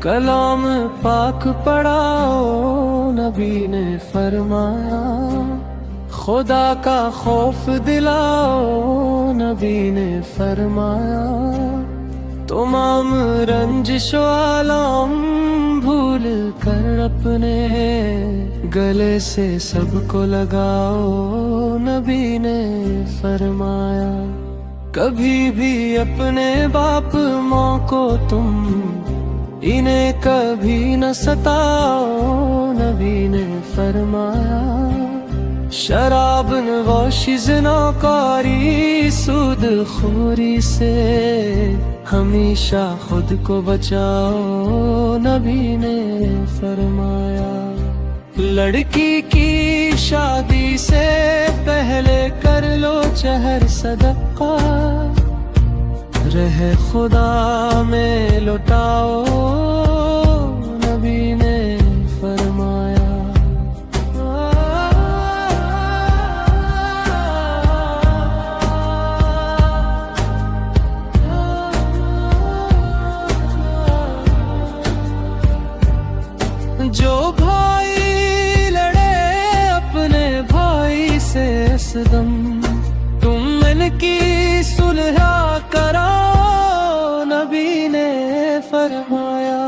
کلام پاک پڑھاؤ، نبی نے فرمایا، خدا کا خوف دلاؤ، نبی نے فرمایا، تمام رنجش و آلام بھول کر اپنے گلے سے سب کو لگاؤ، نبی نے فرمایا، کبھی بھی اپنے باپ ماں کو تم انہیں کبھی نہ ستاؤ، نبی نے فرمایا، شراب نوشی زناکاری سود خوری سے ہمیشہ خود کو بچاؤ، نبی نے فرمایا، لڑکی کی شادی سے پہلے کر لو چہر صدقہ، رہ خدا میں لٹاؤ، نبی نے فرمایا، جو بھائی لڑے اپنے بھائی سے اس دم، تم ان کی صلح کراؤ، نبی نے فرمایا،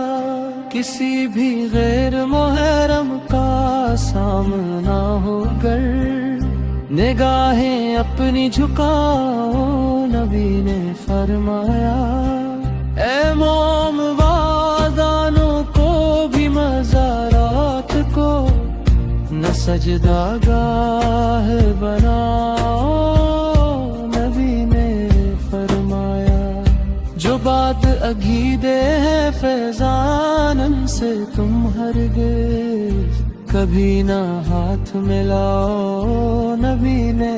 کسی بھی غیر محرم کا سامنا ہو گر نگاہیں اپنی جھکاؤ، نبی نے فرمایا، اے موم وادانوں کو بھی مزارات کو نہ سجدہ گاہ بناؤ، نبی نے فرمایا، جو بات عقیدے ہے فیضان، ان سے تم ہرگز کبھی نہ ہاتھ ملاؤ، نبی نے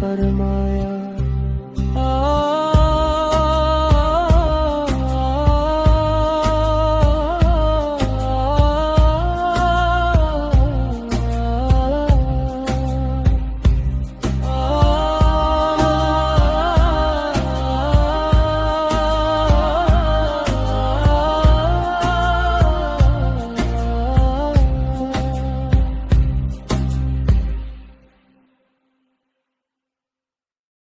فرمایا۔